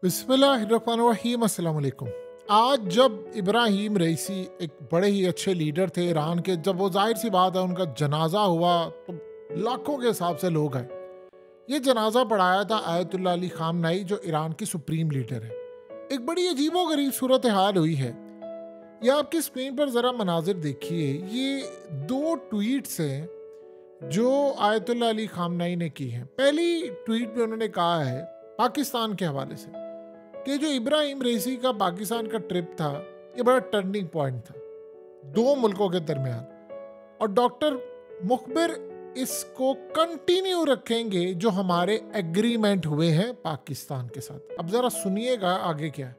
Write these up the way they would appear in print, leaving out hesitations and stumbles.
बिस्मिल्लाहिर्रहमानिर्रहीम, अस्सलाम वालेकुम। आज जब इब्राहिम रईसी एक बड़े ही अच्छे लीडर थे ईरान के, जब वो जाहिर सी बात है उनका जनाजा हुआ तो लाखों के हिसाब से लोग आए। ये जनाजा पढ़ाया था आयतुल्लाह अली खामनाई, जो ईरान की सुप्रीम लीडर है। एक बड़ी अजीबो गरीब सूरत हाल हुई है। ये आपकी स्क्रीन पर ज़रा मनाजिर देखिए। ये दो ट्वीट्स हैं जो आयतुल्लाह अली खामनाई ने की हैं। पहली ट्वीट में उन्होंने कहा है पाकिस्तान के हवाले से कि जो इब्राहिम रईसी का पाकिस्तान का ट्रिप था, ये बड़ा टर्निंग पॉइंट था दो मुल्कों के दरमियान, और डॉक्टर मुखबिर इसको कंटिन्यू रखेंगे जो हमारे एग्रीमेंट हुए हैं पाकिस्तान के साथ। अब ज़रा सुनिएगा आगे क्या है।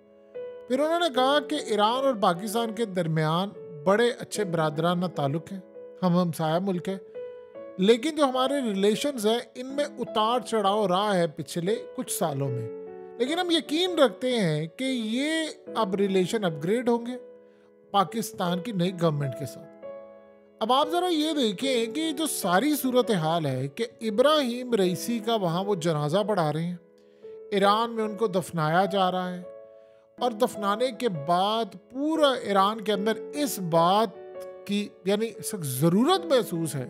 फिर उन्होंने कहा कि ईरान और पाकिस्तान के दरमियान बड़े अच्छे बरादराना ताल्लुक हैं, हम हमसाया मुल्क है, लेकिन जो हमारे रिलेशंस हैं इनमें उतार चढ़ाव रहा है पिछले कुछ सालों में, लेकिन हम यकीन रखते हैं कि ये अब रिलेशन अपग्रेड होंगे पाकिस्तान की नई गवर्नमेंट के साथ। अब आप ज़रा ये देखें कि जो सारी सूरत हाल है कि इब्राहिम रईसी का वहाँ वो जनाजा पढ़ा रहे हैं, ईरान में उनको दफनाया जा रहा है, और दफनाने के बाद पूरा ईरान के अंदर इस बात की यानी ज़रूरत महसूस है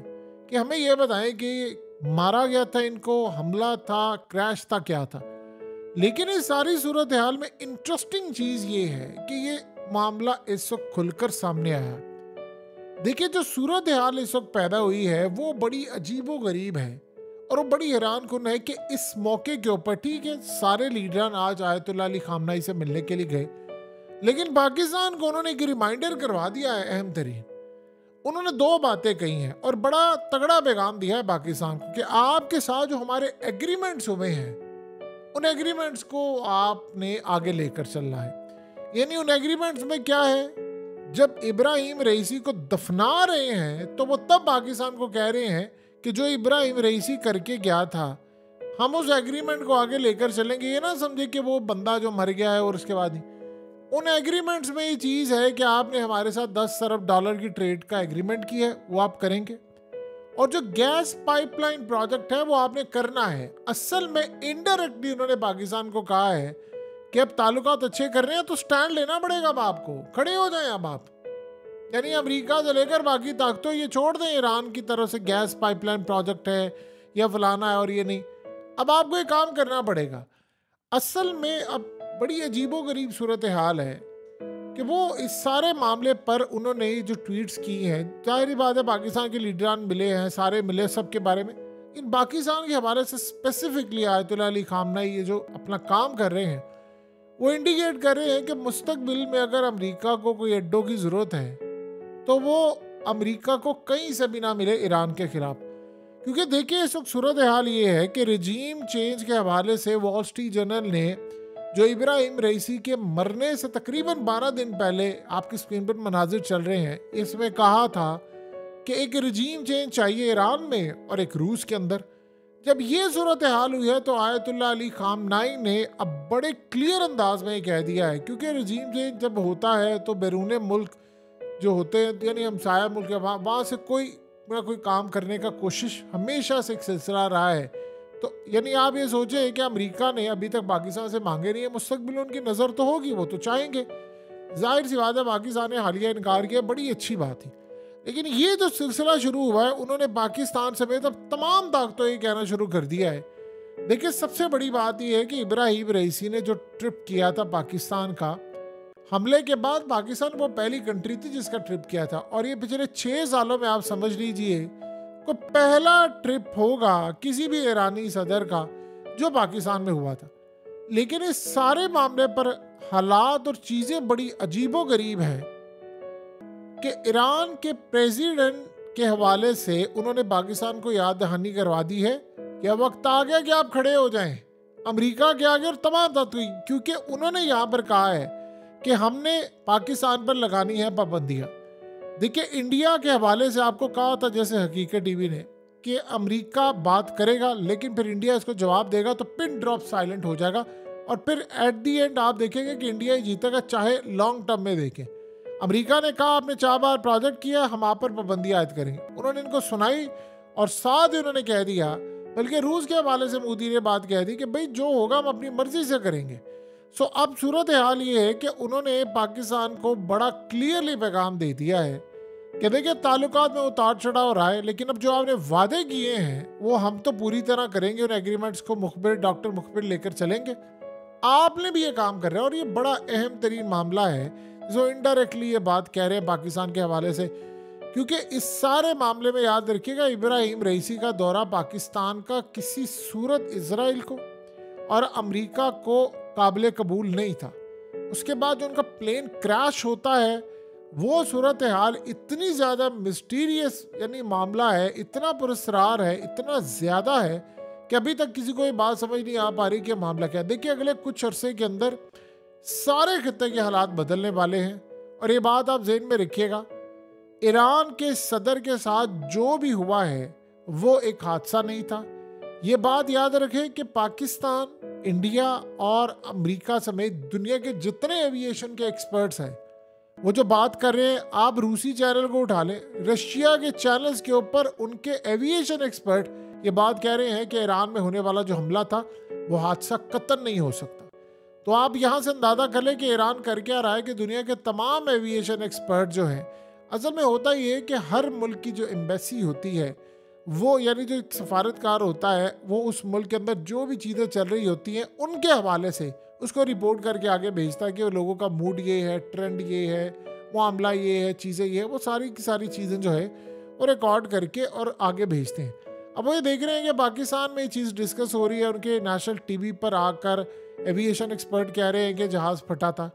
कि हमें यह बताएं कि मारा गया था, इनको हमला था, क्रैश था, क्या था। लेकिन इस सारी सूरत हाल में इंटरेस्टिंग चीज़ ये है कि ये मामला इस वक्त खुलकर सामने आया। देखिए, जो सूरत हाल इस वक्त पैदा हुई है वो बड़ी अजीबो गरीब है, और वो बड़ी हैरान कुन है कि इस मौके के ऊपर, ठीक है, सारे लीडरान आज आयतुल्लाह अली खामनाई से मिलने के लिए गए, लेकिन पाकिस्तान को उन्होंने एक रिमाइंडर करवा दिया है अहम तरीन। उन्होंने दो बातें कही हैं और बड़ा तगड़ा पैगाम दिया है पाकिस्तान को कि आपके साथ जो हमारे एग्रीमेंट्स हुए हैं, उन एग्रीमेंट्स को आपने आगे लेकर चलना है। यानी उन एग्रीमेंट्स में क्या है, जब इब्राहिम रईसी को दफना रहे हैं तो वो तब पाकिस्तान को कह रहे हैं कि जो इब्राहिम रईसी करके गया था हम उस एग्रीमेंट को आगे लेकर चलेंगे। ये ना समझे कि वो बंदा जो मर गया है और उसके बाद ही, उन एग्रीमेंट्स में ये चीज़ है कि आपने हमारे साथ 10 अरब डॉलर की ट्रेड का एग्रीमेंट किया है, वो आप करेंगे, और जो गैस पाइपलाइन प्रोजेक्ट है वो आपने करना है। असल में इनडायरेक्टली उन्होंने पाकिस्तान को कहा है कि अब ताल्लुकात अच्छे कर रहे हैं तो स्टैंड लेना पड़ेगा, अब आपको खड़े हो जाएं अब आप। यानी अमेरिका से लेकर बाकी ताकतों ये छोड़ दें, ईरान की तरफ से गैस पाइपलाइन प्रोजेक्ट है या फलाना है और ये नहीं, अब आपको ये काम करना पड़ेगा। असल में अब बड़ी अजीबो गरीब सूरत हाल है कि वो इस सारे मामले पर उन्होंने जो ट्वीट्स की हैं, जाहिर बात है पाकिस्तान के लीडरान मिले हैं, सारे मिले सबके बारे में। इन पाकिस्तान के हवाले से स्पेसिफिकली आयतुल्लाह अली खामनाई ये जो अपना काम कर रहे हैं वो इंडिकेट कर रहे हैं कि मुस्तकबिल में अगर अमेरिका को कोई अड्डों की ज़रूरत है तो वो अमेरिका को कहीं से भी ना मिले ईरान के खिलाफ। क्योंकि देखिए, इस वक्त सूरत हाल ये है कि रजीम चेंज के हवाले से वॉल स्ट्रीट जर्नल ने जो इब्राहिम रईसी के मरने से तकरीबन 12 दिन पहले, आपकी स्क्रीन पर मनाजिर चल रहे हैं, इसमें कहा था कि एक रजीम चेंज चाहिए ईरान में और एक रूस के अंदर। जब ये सूरत हाल हुई है तो आयतुल्लाह अली खामनाई ने अब बड़े क्लियर अंदाज में कह दिया है, क्योंकि रजीम चेंज जब होता है तो बैरून मुल्क जो होते हैं, यानी हमसाया मुल्क है, वहाँ से कोई ना कोई काम करने का कोशिश हमेशा से एक सिलसिला रहा है। तो यानी आप ये सोचें कि अमेरिका ने अभी तक पाकिस्तान से मांगे नहीं है, मुस्तकबिल उनकी नज़र तो होगी, वो तो चाहेंगे, जाहिर सी बात है। पाकिस्तान ने हालिया इनकार किया, बड़ी अच्छी बात थी, लेकिन ये जो सिलसिला शुरू हुआ है उन्होंने पाकिस्तान समेत अब तमाम ताकतों ये कहना शुरू कर दिया है। देखिए, सबसे बड़ी बात यह है कि इब्राहिम रईसी ने जो ट्रिप किया था पाकिस्तान का, हमले के बाद पाकिस्तान वो पहली कंट्री थी जिसका ट्रिप किया था, और ये पिछले 6 सालों में आप समझ लीजिए को पहला ट्रिप होगा किसी भी ईरानी सदर का जो पाकिस्तान में हुआ था। लेकिन इस सारे मामले पर हालात और चीज़ें बड़ी अजीबो गरीब हैं कि ईरान के प्रेसिडेंट के हवाले से उन्होंने पाकिस्तान को याद दहानी करवा दी है कि अब वक्त आ गया कि आप खड़े हो जाएं अमेरिका के आगे और तमाम ताकतों, क्योंकि उन्होंने यहाँ पर कहा है कि हमने पाकिस्तान पर लगानी है पाबंदियाँ। देखिए, इंडिया के हवाले से आपको कहा था जैसे हकीकत टीवी ने कि अमेरिका बात करेगा लेकिन फिर इंडिया इसको जवाब देगा तो पिन ड्रॉप साइलेंट हो जाएगा, और फिर एट दी एंड आप देखेंगे कि इंडिया ही जीतेगा, चाहे लॉन्ग टर्म में देखें। अमेरिका ने कहा आपने 4 बार प्रोजेक्ट किया, हम आप पर पाबंदी आयद करेंगे। उन्होंने इनको सुनाई और साथ ही उन्होंने कह दिया, बल्कि रूस के हवाले से मोदी ने बात कह दी कि भाई जो होगा हम अपनी मर्जी से करेंगे। सो अब सूरत हाल ये है कि उन्होंने पाकिस्तान को बड़ा क्लियरली पैगाम दे दिया है कि देखिए ताल्लुकात में उतार चढ़ाव रहा है, लेकिन अब जो आपने वादे किए हैं वो हम तो पूरी तरह करेंगे, उन एग्रीमेंट्स को डॉक्टर मुखबिर लेकर चलेंगे। आपने भी ये काम कर रहे हैं और ये बड़ा अहम तरीन मामला है जो इनडायरेक्टली ये बात कह रहे हैं पाकिस्तान के हवाले से, क्योंकि इस सारे मामले में याद रखिएगा इब्राहिम रईसी का दौरा पाकिस्तान का किसी सूरत इजराइल को और अमेरिका को काबिल कबूल नहीं था। उसके बाद जो उनका प्लेन क्रैश होता है वो सूरत हाल इतनी ज़्यादा मिस्टीरियस यानी मामला है, इतना पुरस्कार है, इतना ज़्यादा है कि अभी तक किसी को ये बात समझ नहीं आ पा रही कि मामला क्या है। देखिए अगले कुछ अरसे के अंदर सारे खित्ते के हालात बदलने वाले हैं और ये बात आप ज़हन में रखिएगा। ईरान के सदर के साथ जो भी हुआ है वो एक हादसा नहीं था। ये बात याद रखें कि पाकिस्तान, इंडिया और अमेरिका समेत दुनिया के जितने एविएशन के एक्सपर्ट्स हैं वो जो बात कर रहे हैं, आप रूसी चैनल को उठा लें, रशिया के चैनल्स के ऊपर उनके एविएशन एक्सपर्ट ये बात कह रहे हैं कि ईरान में होने वाला जो हमला था वो हादसा कतई नहीं हो सकता। तो आप यहाँ से अंदाज़ा कर लें कि ईरान कर क्या रहा है कि दुनिया के तमाम एविएशन एक्सपर्ट जो हैं, असल में होता ये है कि हर मुल्क की जो एम्बेसी होती है वो यानी जो एक सफारतकार होता है वो उस मुल्क के अंदर जो भी चीज़ें चल रही होती हैं उनके हवाले से उसको रिपोर्ट करके आगे भेजता है कि वो लोगों का मूड ये है, ट्रेंड ये है, मामला ये है, चीज़ें ये है, वो सारी की सारी चीज़ें जो है वो रिकॉर्ड करके और आगे भेजते हैं। अब वो ये देख रहे हैं कि पाकिस्तान में ये चीज़ डिस्कस हो रही है, उनके नेशनल टीवी पर आकर एविएशन एक्सपर्ट कह रहे हैं कि जहाज़ फटा था,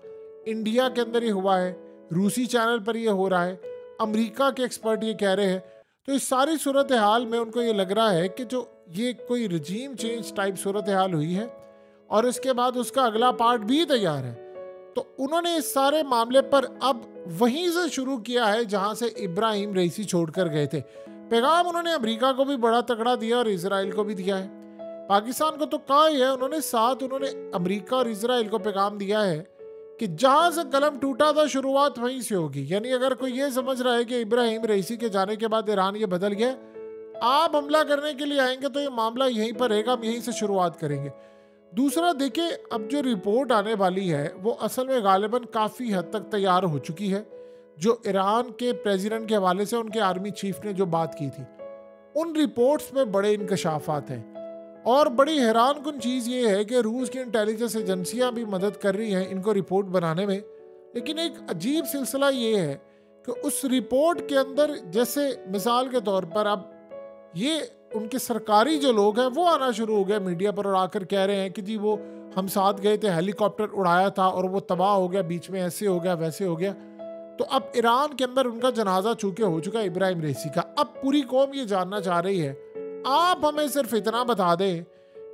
इंडिया के अंदर ये हुआ है, रूसी चैनल पर ये हो रहा है, अमेरिका के एक्सपर्ट ये कह रहे हैं। तो इस सारी सूरत हाल में उनको ये लग रहा है कि जो ये कोई रजीम चेंज टाइप सूरत हाल हुई है और इसके बाद उसका अगला पार्ट भी तैयार है। तो उन्होंने इस सारे मामले पर अब वहीं से शुरू किया है जहां से इब्राहिम रईसी छोड़कर गए थे। पैगाम उन्होंने अमेरिका को भी बड़ा तगड़ा दिया और इजराइल को भी दिया है। पाकिस्तान को तो कहा ही है उन्होंने, साथ उन्होंने अमेरिका और इजराइल को पैगाम दिया है कि जहां से कलम टूटा था शुरुआत वहीं से होगी। यानी अगर कोई ये समझ रहा है कि इब्राहिम रईसी के जाने के बाद ईरान ये बदल गया, आप हमला करने के लिए आएंगे तो ये मामला यहीं पर रहेगा, हम यहीं से शुरुआत करेंगे। दूसरा देखिए, अब जो रिपोर्ट आने वाली है वो असल में गालिबन काफ़ी हद तक तैयार हो चुकी है। जो ईरान के प्रेसिडेंट के हवाले से उनके आर्मी चीफ ने जो बात की थी, उन रिपोर्ट्स में बड़े इंकशाफात हैं और बड़ी हैरान कुन चीज़ ये है कि रूस की इंटेलिजेंस एजेंसियां भी मदद कर रही हैं इनको रिपोर्ट बनाने में। लेकिन एक अजीब सिलसिला ये है कि उस रिपोर्ट के अंदर, जैसे मिसाल के तौर पर अब ये उनके सरकारी जो लोग हैं वो आना शुरू हो गए मीडिया पर और आकर कह रहे हैं कि जी वो हम साथ गए थे, हेलीकॉप्टर उड़ाया था और वो तबाह हो गया, बीच में ऐसे हो गया वैसे हो गया। तो अब ईरान के अंदर उनका जनाजा चूंकि हो चुका है इब्राहिम रईसी का, अब पूरी कौम ये जानना चाह रही है आप हमें सिर्फ इतना बता दें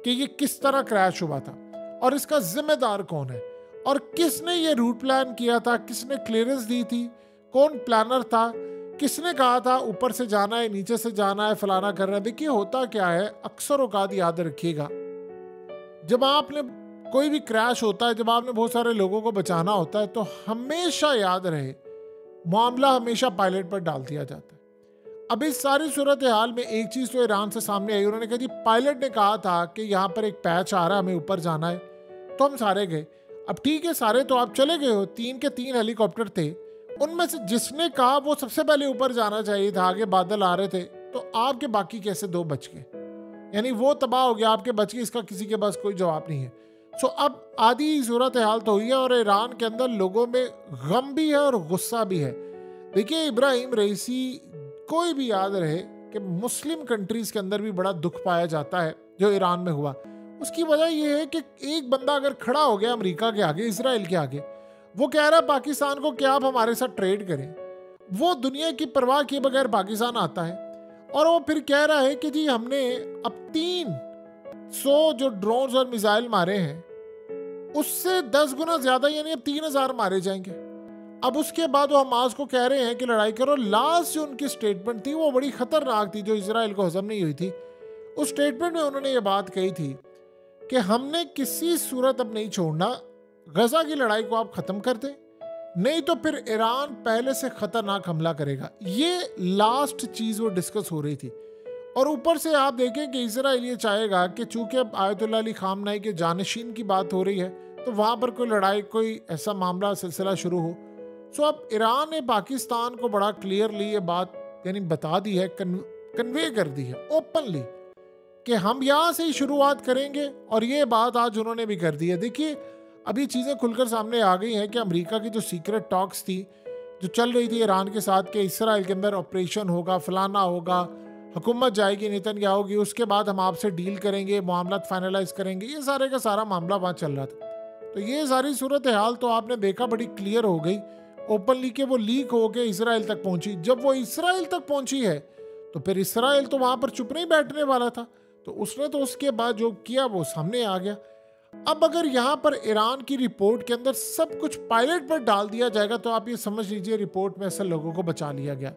कि ये किस तरह क्रैश हुआ था और इसका जिम्मेदार कौन है और किसने ये रूट प्लान किया था, किसने क्लियरेंस दी थी, कौन प्लानर था, किसने कहा था ऊपर से जाना है, नीचे से जाना है, फलाना करना है। देखिए होता क्या है, अक्सर औकात याद रखिएगा, जब आपने कोई भी क्रैश होता है, जब आपने बहुत सारे लोगों को बचाना होता है तो हमेशा याद रहे मामला हमेशा पायलट पर डाल दिया जाता है। अब इस सारी सूरत हाल में एक चीज़ तो ईरान से सामने आई, उन्होंने कहा जी पायलट ने कहा था कि यहाँ पर एक पैच आ रहा है, हमें ऊपर जाना है, तो हम सारे गए। अब ठीक है, सारे तो आप चले गए हो, 3 के 3 हेलीकॉप्टर थे, उनमें से जिसने कहा वो सबसे पहले ऊपर जाना चाहिए था, आगे बादल आ रहे थे, तो आपके बाकी कैसे 2 बच गए? यानी वो तबाह हो गया, आपके बच गए, इसका किसी के पास कोई जवाब नहीं है। सो अब आधी सूरत हाल तो हुई है और ईरान के अंदर लोगों में गम भी है और गुस्सा भी है। देखिए इब्राहिम रईसी, कोई भी याद रहे कि मुस्लिम कंट्रीज के अंदर भी बड़ा दुख पाया जाता है जो ईरान में हुआ। उसकी वजह यह है कि एक बंदा अगर खड़ा हो गया अमेरिका के आगे, इसराइल के आगे, वो कह रहा है पाकिस्तान को क्या आप हमारे साथ ट्रेड करें, वो दुनिया की परवाह किए बगैर पाकिस्तान आता है और वो फिर कह रहा है कि जी हमने अब 300 जो ड्रोन्स और मिसाइल मारे हैं उससे 10 गुना ज्यादा, यानी अब 3000 मारे जाएंगे। अब उसके बाद वो हमास को कह रहे हैं कि लड़ाई करो। लास्ट जो उनकी स्टेटमेंट थी वो बड़ी खतरनाक थी, जो इजराइल को हजम नहीं हुई थी। उस स्टेटमेंट में उन्होंने ये बात कही थी कि हमने किसी सूरत अब नहीं छोड़ना, गजा की लड़ाई को आप खत्म कर दें, नहीं तो फिर ईरान पहले से खतरनाक हमला करेगा। ये लास्ट चीज वो डिस्कस हो रही थी। और ऊपर से आप देखें कि इजराइल ये चाहेगा कि चूंकि अब आयतुल्लाह अली खामनाई के जानशीन की बात हो रही है, तो वहाँ पर कोई लड़ाई, कोई ऐसा मामला सिलसिला शुरू हो। सो अब ईरान ने पाकिस्तान को बड़ा क्लियरली ये बात यानी बता दी है, कन्वे कर दी है ओपनली कि हम यहाँ से ही शुरुआत करेंगे, और ये बात आज उन्होंने भी कर दी है। देखिए अभी चीज़ें खुलकर सामने आ गई हैं कि अमेरिका की जो सीक्रेट टॉक्स थी जो चल रही थी ईरान के साथ कि इसराइल के अंदर ऑपरेशन होगा, फलाना होगा, हुकूमत जाएगी नेतन्याहू होगी, उसके बाद हम आपसे डील करेंगे, मामला फाइनलाइज करेंगे, ये सारे का सारा मामला वहाँ चल रहा था। तो ये सारी सूरत हाल तो आपने देखा बड़ी क्लियर हो गई ओपनली कि वो लीक होके इसराइल तक पहुंची। जब वो इसराइल तक पहुंची है तो फिर इसराइल तो वहाँ पर चुप नहीं बैठने वाला था, तो उसने तो उसके बाद जो किया वो सामने आ गया। अब अगर यहाँ पर ईरान की रिपोर्ट के अंदर सब कुछ पायलट पर डाल दिया जाएगा तो आप ये समझ लीजिए रिपोर्ट में असल लोगों को बचा लिया गया।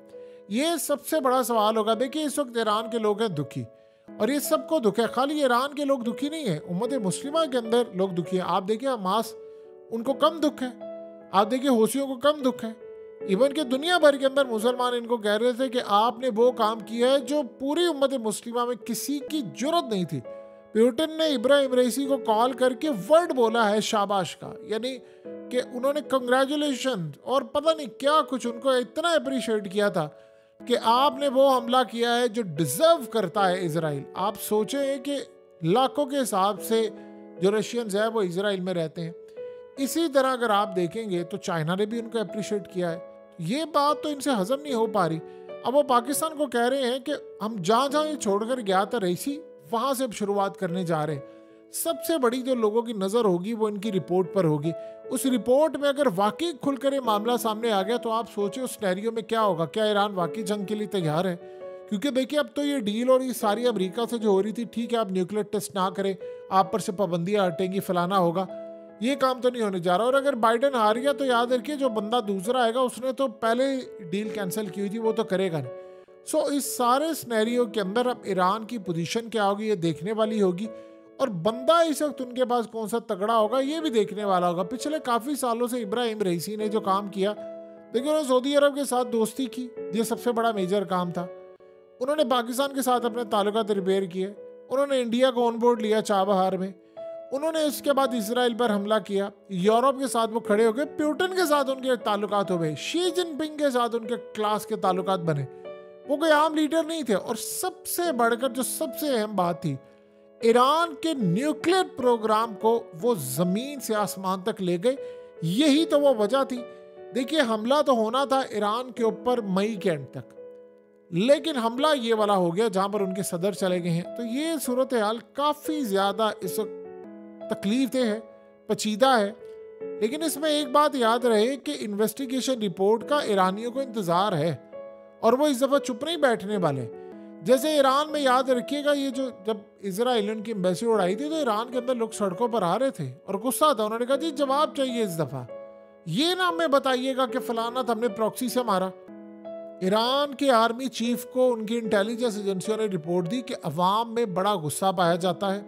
ये सबसे बड़ा सवाल होगा। देखिए इस वक्त ईरान के लोग हैं दुखी, और ये सबको दुख है, खाली ईरान के लोग दुखी नहीं है, उम्मत मुस्लिमा के अंदर लोग दुखी है। आप देखिए हमास, उनको कम दुख है, आप देखिए हौसियों को कम दुख है, इवन के दुनिया भर के अंदर मुसलमान इनको कह रहे थे कि आपने वो काम किया है जो पूरी उम्मत मुस्लिमा में किसी की जरूरत नहीं थी। प्यूटन ने इब्राहिम रईसी को कॉल करके वर्ड बोला है शाबाश का, यानी कि उन्होंने कंग्रेचुलेशन और पता नहीं क्या कुछ उनको इतना अप्रिशिएट किया था कि आपने वो हमला किया है जो डिजर्व करता है इजराइल। आप सोचें कि लाखों के हिसाब से जो रशियंस है वो इजराइल में रहते हैं। इसी तरह अगर आप देखेंगे तो चाइना ने भी उनको अप्रिशिएट किया है। ये बात तो इनसे हजम नहीं हो पा रही। अब वो पाकिस्तान को कह रहे हैं कि हम जहाँ जहाँ ये छोड़कर गया था रईसी, वहाँ से अब शुरुआत करने जा रहे हैं। सबसे बड़ी जो लोगों की नज़र होगी वो इनकी रिपोर्ट पर होगी। उस रिपोर्ट में अगर वाकई खुलकर ये मामला सामने आ गया तो आप सोचें उस सिनेरियो में क्या होगा। क्या ईरान वाकई जंग के लिए तैयार है? क्योंकि देखिए अब तो ये डील और ये सारी अमेरिका से जो हो रही थी, ठीक है आप न्यूक्लियर टेस्ट ना करें, आप पर से पाबंदियाँ हटेंगी, फलाना होगा, ये काम तो नहीं होने जा रहा। और अगर बाइडेन हार गया तो याद रखिए जो बंदा दूसरा आएगा उसने तो पहले डील कैंसिल की हुई थी, वो तो करेगा नहीं। सो इस सारे सिनेरियो के अंदर अब ईरान की पोजीशन क्या होगी ये देखने वाली होगी, और बंदा इस वक्त उनके पास कौन सा तगड़ा होगा ये भी देखने वाला होगा। पिछले काफ़ी सालों से इब्राहिम रईसी ने जो काम किया, देखिए उन्होंने सऊदी अरब के साथ दोस्ती की, ये सबसे बड़ा मेजर काम था। उन्होंने पाकिस्तान के साथ अपने ताल्लुकात रिपेयर किए, उन्होंने इंडिया को ऑन बोर्ड लिया चाबहार में, उन्होंने इसके बाद इसराइल पर हमला किया, यूरोप के साथ वो खड़े हो गए, प्यूटन के साथ उनके ताल्लुकात हो गए, शी जिनपिंग के साथ उनके क्लास के ताल्लुकात बने। वो कोई आम लीडर नहीं थे। और सबसे बढ़कर जो सबसे अहम बात थी, ईरान के न्यूक्लियर प्रोग्राम को वो जमीन से आसमान तक ले गए। यही तो वो वजह थी। देखिए हमला तो होना था ईरान के ऊपर मई के एंड तक, लेकिन हमला ये वाला हो गया जहां पर उनके सदर चले गए हैं। तो ये सूरत हाल काफ़ी ज़्यादा इस वक्त तकलीफ दे है, पचीदा है। लेकिन इसमें एक बात याद रहे कि इन्वेस्टिगेशन रिपोर्ट का ईरानियों को इंतज़ार है, और वो इस दफ़ा चुप नहीं बैठने वाले। जैसे ईरान में याद रखिएगा, ये जो जब इजराइल की एम्बेसी उड़ाई थी तो ईरान के अंदर लोग सड़कों पर आ रहे थे और गुस्सा था। उन्होंने कहा जी जवाब चाहिए इस दफ़ा, ये ना हमें बताइएगा कि फलाना था हमने प्रॉक्सी से मारा। ईरान के आर्मी चीफ को उनकी इंटेलिजेंस एजेंसियों ने रिपोर्ट दी कि अवाम में बड़ा गुस्सा पाया जाता है,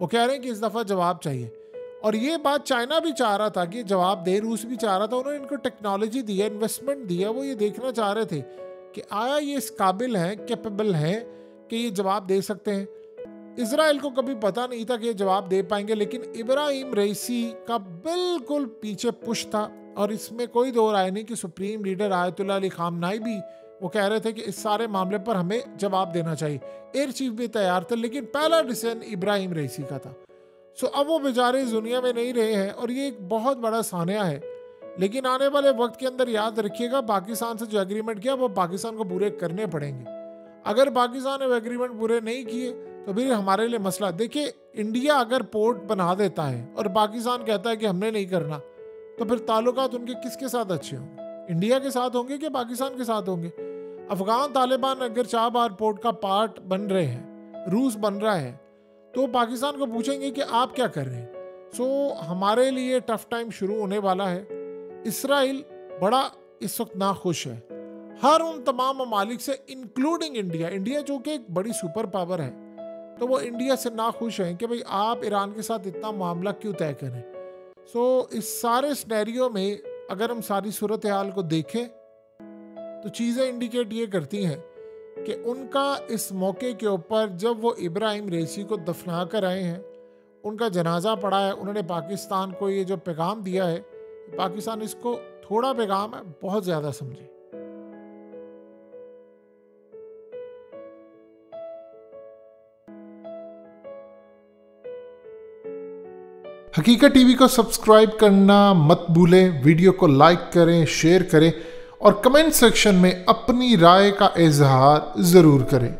वो कह रहे हैं कि इस दफ़ा जवाब चाहिए। और ये बात चाइना भी चाह रहा था कि जवाब दे, रूस भी चाह रहा था। उन्होंने इनको टेक्नोलॉजी दी है, इन्वेस्टमेंट दी है, वो ये देखना चाह रहे थे कि आया ये इस काबिल हैं, कैपेबल हैं कि ये जवाब दे सकते हैं। इजराइल को कभी पता नहीं था कि ये जवाब दे पाएंगे, लेकिन इब्राहिम रईसी का बिल्कुल पीछे पुश था। और इसमें कोई दो राय नहीं कि सुप्रीम लीडर आयतुल्लाह अली खामनाई भी वो कह रहे थे कि इस सारे मामले पर हमें जवाब देना चाहिए। एयर चीफ भी तैयार थे, लेकिन पहला डिसीजन इब्राहिम रईसी का था। सो अब वो बेचारे इस दुनिया में नहीं रहे हैं, और ये एक बहुत बड़ा सानिया है। लेकिन आने वाले वक्त के अंदर याद रखिएगा, पाकिस्तान से जो एग्रीमेंट किया वो पाकिस्तान को पूरे करने पड़ेंगे। अगर पाकिस्तान ने एग्रीमेंट पूरे नहीं किए तो फिर हमारे लिए मसला। देखिए इंडिया अगर पोर्ट बना देता है और पाकिस्तान कहता है कि हमने नहीं करना, तो फिर ताल्लुकात उनके किसके साथ अच्छे होंगे? इंडिया के साथ होंगे कि पाकिस्तान के साथ होंगे? अफगान तालिबान अगर चाबहार पोर्ट का पार्ट बन रहे हैं, रूस बन रहा है, तो पाकिस्तान को पूछेंगे कि आप क्या कर रहे हैं। सो हमारे लिए टफ टाइम शुरू होने वाला है। इसराइल बड़ा इस वक्त नाखुश है, हर उन तमाम ममालिक से, इंक्लूडिंग इंडिया। इंडिया जो कि एक बड़ी सुपर पावर है, तो वो इंडिया से नाखुश हैं कि भाई आप ईरान के साथ इतना मामला क्यों तय करें। सो इस सारे सिनेरियो में अगर हम सारी सूरत हाल को देखें तो चीज़ें इंडिकेट ये करती हैं कि उनका इस मौके के ऊपर जब वो इब्राहिम रईसी को दफना कर आए हैं, उनका जनाजा पड़ा है, उन्होंने पाकिस्तान को ये जो पैगाम दिया है, पाकिस्तान इसको थोड़ा पैगाम है, बहुत ज़्यादा समझे। हकीकत टीवी को सब्सक्राइब करना मत भूलें, वीडियो को लाइक करें, शेयर करें और कमेंट सेक्शन में अपनी राय का इजहार ज़रूर करें।